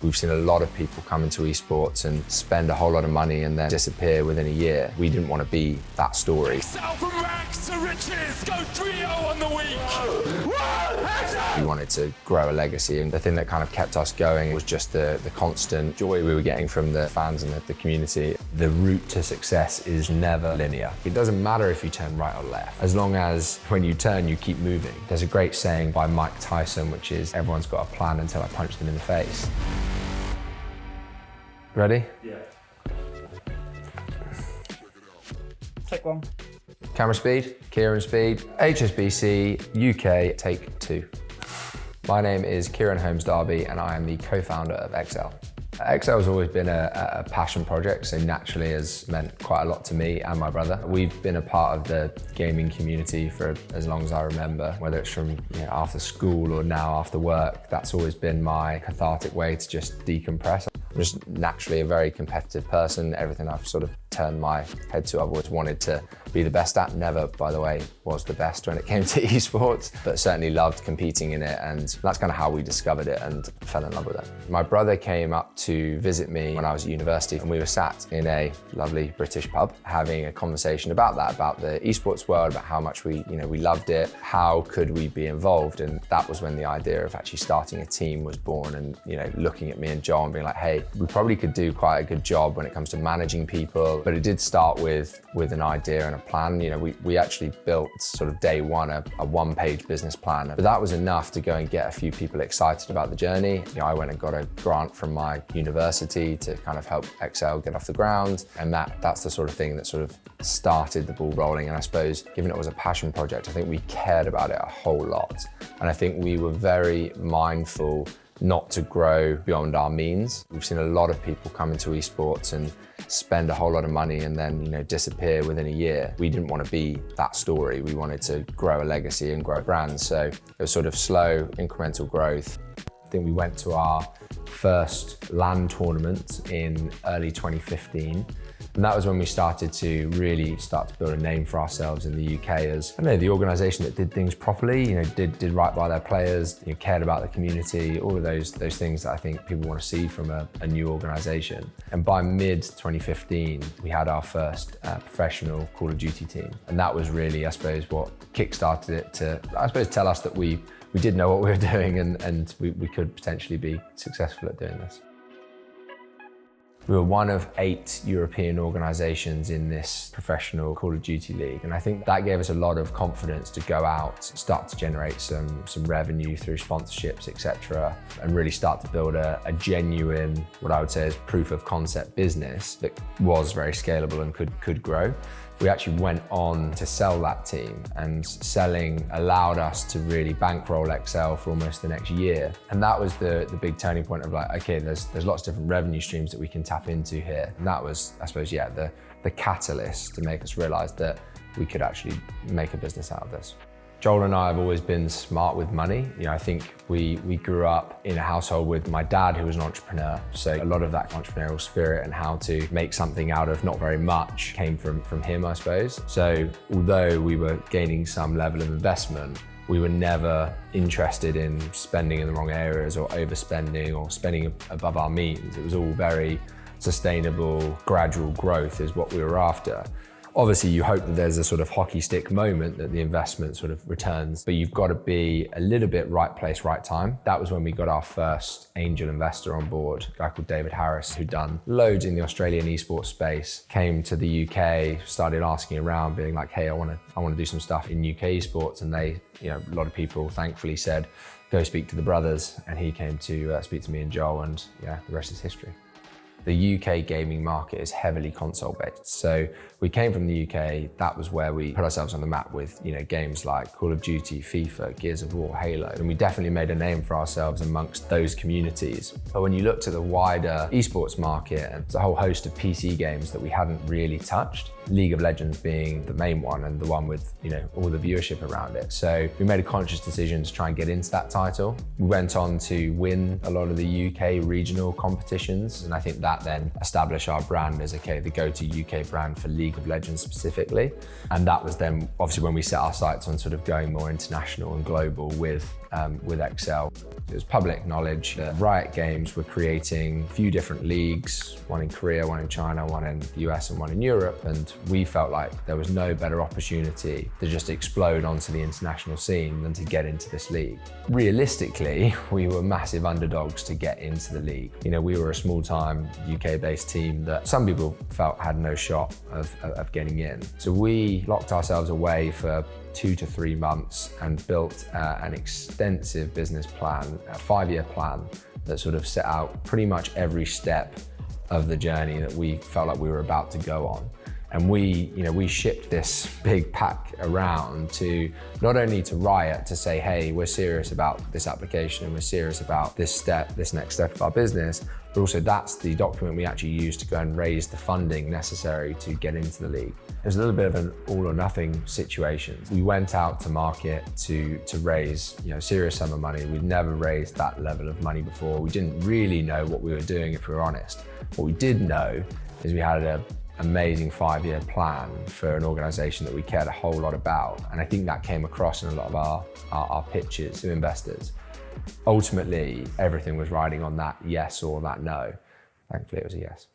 We've seen a lot of people come into esports and spend a whole lot of money and then disappear within a year. We didn't want to be that story. Excel from rags to riches, go 3-0 on the week. We wanted to grow a legacy, and the thing that kind of kept us going was just the constant joy we were getting from the fans and the community. The route to success is never linear. It doesn't matter if you turn right or left, as long as when you turn, you keep moving. There's a great saying by Mike Tyson, which is, everyone's got a plan until I punch them in the face. Ready? Yeah. Take one. Camera speed, Kieran speed, HSBC, UK, take 2. My name is Kieran Holmes-Darby and I am the co-founder of Excel. Excel has always been a passion project, so naturally has meant quite a lot to me and my brother. We've been a part of the gaming community for as long as I remember, whether it's from after school or now after work. That's always been my cathartic way to just decompress. I'm just naturally a very competitive person. Everything I've sort of turned my head to, I've always wanted to be the best at. Never, by the way, was the best when it came to esports, but certainly loved competing in it, and that's kind of how we discovered it and fell in love with it. My brother came up to visit me when I was at university, and we were sat in a lovely British pub having a conversation about that, about the esports world, about how much we loved it, how could we be involved, and that was when the idea of actually starting a team was born, and looking at me and Joel and being like, hey, we probably could do quite a good job when it comes to managing people. But it did start with an idea and a plan. We actually built sort of day one a one-page business plan, but that was enough to go and get a few people excited about the journey. I went and got a grant from my university to kind of help Excel get off the ground, and that's the sort of thing that sort of started the ball rolling. And I suppose, given it was a passion project, I think we cared about it a whole lot, and I think we were very mindful not to grow beyond our means. We've seen a lot of people come into esports and spend a whole lot of money and then disappear within a year. We didn't want to be that story. We wanted to grow a legacy and grow a brand. So it was sort of slow, incremental growth. I think we went to our first LAN tournament in early 2015. And that was when we started to really start to build a name for ourselves in the UK as, the organisation that did things properly, did right by their players, cared about the community, all of those things that I think people want to see from a new organisation. And by mid-2015, we had our first professional Call of Duty team. And that was really, I suppose, what kickstarted it to, tell us that we did know what we were doing and we could potentially be successful at doing this. We were one of 8 European organisations in this professional Call of Duty league, and I think that gave us a lot of confidence to go out, start to generate some revenue through sponsorships, etc., and really start to build a genuine, what I would say is proof of concept business that was very scalable and could grow. We actually went on to sell that team, and selling allowed us to really bankroll Excel for almost the next year. And that was the big turning point of like, okay, there's lots of different revenue streams that we can tap into here. And that was, I suppose, the catalyst to make us realize that we could actually make a business out of this. Joel and I have always been smart with money. I think we grew up in a household with my dad, who was an entrepreneur. So a lot of that entrepreneurial spirit and how to make something out of not very much came from him, I suppose. So although we were gaining some level of investment, we were never interested in spending in the wrong areas or overspending or spending above our means. It was all very sustainable, gradual growth is what we were after. Obviously, you hope that there's a sort of hockey stick moment that the investment sort of returns, but you've got to be a little bit right place, right time. That was when we got our first angel investor on board, a guy called David Harris, who'd done loads in the Australian esports space, came to the UK, started asking around, being like, hey, I want to do some stuff in UK esports. And they, a lot of people thankfully said, go speak to the brothers. And he came to speak to me and Joel, and the rest is history. The UK gaming market is heavily console-based. So we came from the UK, that was where we put ourselves on the map with games like Call of Duty, FIFA, Gears of War, Halo. And we definitely made a name for ourselves amongst those communities. But when you looked at the wider esports market, and there's a whole host of PC games that we hadn't really touched, League of Legends being the main one and the one with all the viewership around it. So we made a conscious decision to try and get into that title. We went on to win a lot of the UK regional competitions, and I think that then established our brand as the go-to UK brand for League of Legends specifically. And that was then obviously when we set our sights on sort of going more international and global with with Excel. It was public knowledge that Riot Games were creating a few different leagues, one in Korea, one in China, one in the US and one in Europe, and we felt like there was no better opportunity to just explode onto the international scene than to get into this league. Realistically, we were massive underdogs to get into the league. You know, we were a small-time UK-based team that some people felt had no shot of getting in. So we locked ourselves away for 2 to 3 months and built an extensive business plan, a 5-year plan that sort of set out pretty much every step of the journey that we felt like we were about to go on. And we shipped this big pack around to not only to Riot to say, hey, we're serious about this application and we're serious about this next step of our business, but also that's the document we actually used to go and raise the funding necessary to get into the league. It was a little bit of an all or nothing situation. We went out to market to raise serious sum of money. We'd never raised that level of money before. We didn't really know what we were doing, if we were honest. What we did know is we had an amazing 5-year plan for an organization that we cared a whole lot about. And I think that came across in a lot of our pitches to investors. Ultimately, everything was riding on that yes or that no. Thankfully, it was a yes.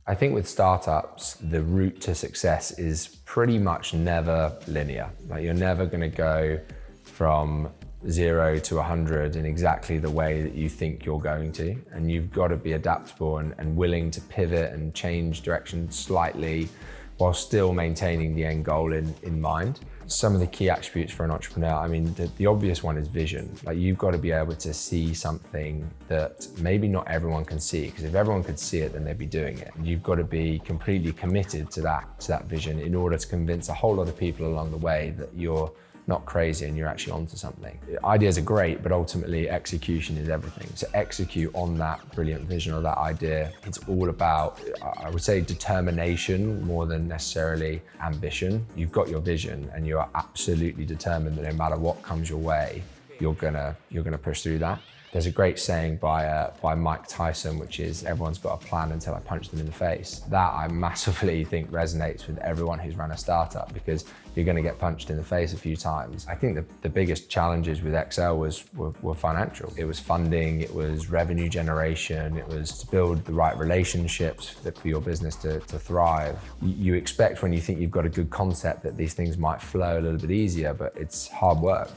I think with startups, the route to success is pretty much never linear. Like, you're never gonna go from 0 to 100 in exactly the way that you think you're going to. And you've got to be adaptable and willing to pivot and change direction slightly while still maintaining the end goal in mind. Some of the key attributes for an entrepreneur, I mean, the obvious one is vision. Like, you've got to be able to see something that maybe not everyone can see, because if everyone could see it, then they'd be doing it. And you've got to be completely committed to that vision in order to convince a whole lot of people along the way that you're not crazy and you're actually onto something. Ideas are great, but ultimately execution is everything. So execute on that brilliant vision or that idea. It's all about, I would say, determination more than necessarily ambition. You've got your vision and you are absolutely determined that no matter what comes your way, you're gonna push through that. There's a great saying by Mike Tyson, which is, everyone's got a plan until I punch them in the face. That I massively think resonates with everyone who's run a startup, because you're going to get punched in the face a few times. I think the biggest challenges with Excel were financial. It was funding, it was revenue generation, it was to build the right relationships for your business to thrive. You expect when you think you've got a good concept that these things might flow a little bit easier, but it's hard work,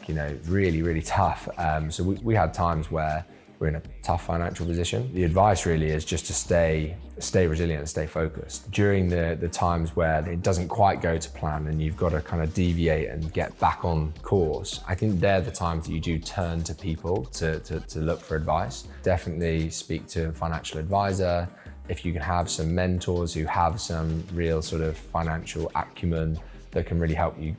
really, really tough. So we had times where we're in a tough financial position. The advice really is just to stay resilient and stay focused. During the times where it doesn't quite go to plan and you've got to kind of deviate and get back on course, I think they're the times that you do turn to people to look for advice. Definitely speak to a financial advisor. If you can have some mentors who have some real sort of financial acumen that can really help you,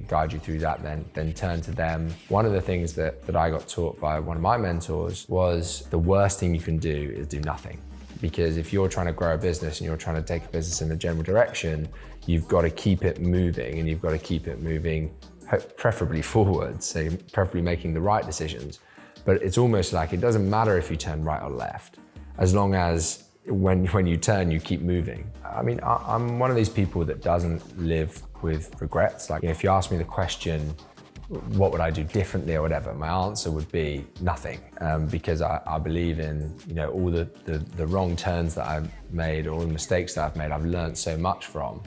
guide you through that, then turn to them. One of the things that I got taught by one of my mentors was the worst thing you can do is do nothing. Because if you're trying to grow a business and you're trying to take a business in a general direction, you've got to keep it moving, and you've got to keep it moving preferably forward, so preferably making the right decisions. But it's almost like it doesn't matter if you turn right or left, as long as when you turn, you keep moving. I mean, I'm one of these people that doesn't live with regrets. Like, if you ask me the question, what would I do differently or whatever, my answer would be nothing, because I believe in all the wrong turns that I've made, or all the mistakes that I've made, I've learned so much from.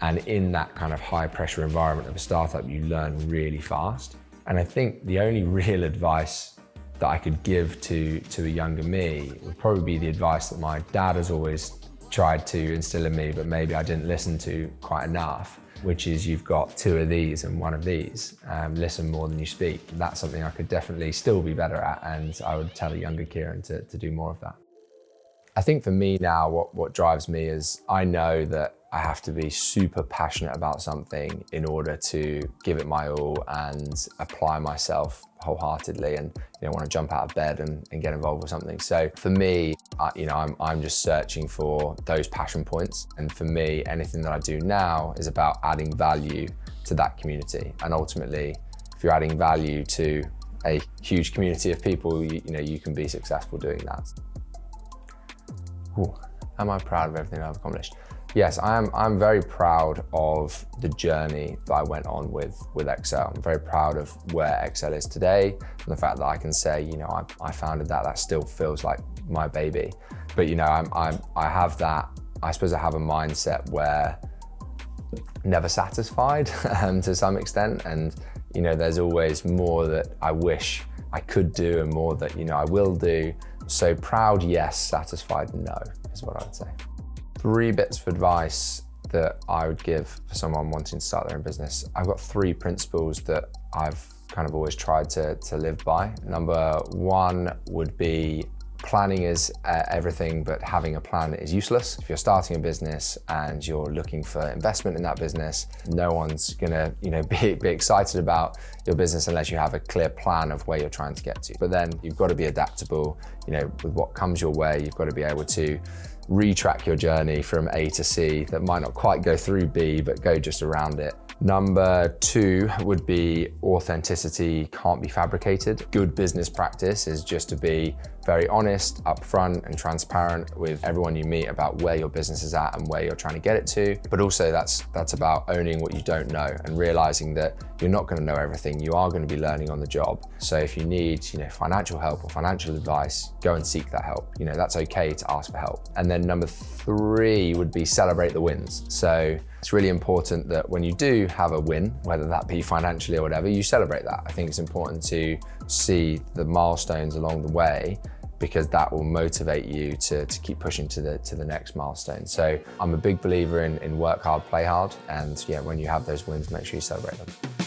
And in that kind of high pressure environment of a startup, you learn really fast. And I think the only real advice that I could give to a younger me would probably be the advice that my dad has always tried to instill in me, but maybe I didn't listen to quite enough, which is, you've got 2 of these and 1 of these. Listen more than you speak. And that's something I could definitely still be better at, and I would tell a younger Kieran to do more of that. I think for me now, what drives me is, I know that I have to be super passionate about something in order to give it my all and apply myself wholeheartedly, and want to jump out of bed and get involved with something. So for me, I'm just searching for those passion points. And for me, anything that I do now is about adding value to that community. And ultimately, if you're adding value to a huge community of people, you can be successful doing that. Ooh, am I proud of everything I've accomplished? Yes, I'm very proud of the journey that I went on with Excel. I'm very proud of where Excel is today, and the fact that I can say, you know, I founded that. That still feels like my baby. But you know, I have that. I suppose I have a mindset where never satisfied to some extent, and you know, there's always more that I wish I could do and more that, you know, I will do. So proud, yes. Satisfied, no, is what I would say. 3 bits of advice that I would give for someone wanting to start their own business. I've got 3 principles that I've kind of always tried to live by. Number 1 would be planning is everything, but having a plan is useless. If you're starting a business and you're looking for investment in that business, no one's gonna, you know, be excited about your business unless you have a clear plan of where you're trying to get to. But then you've got to be adaptable, you know, with what comes your way. You've got to be able to retrack your journey from A to C that might not quite go through B, but go just around it. Number 2 would be authenticity can't be fabricated. Good business practice is just to be very honest, upfront and transparent with everyone you meet about where your business is at and where you're trying to get it to. But also that's about owning what you don't know and realizing that you're not going to know everything. You are going to be learning on the job. So if you need, you know, financial help or financial advice, go and seek that help. You know, that's okay to ask for help. And then number 3 would be celebrate the wins. So it's really important that when you do have a win, whether that be financially or whatever, you celebrate that. I think it's important to see the milestones along the way, because that will motivate you to keep pushing to the next milestone. So I'm a big believer in work hard, play hard. And yeah, when you have those wins, make sure you celebrate them.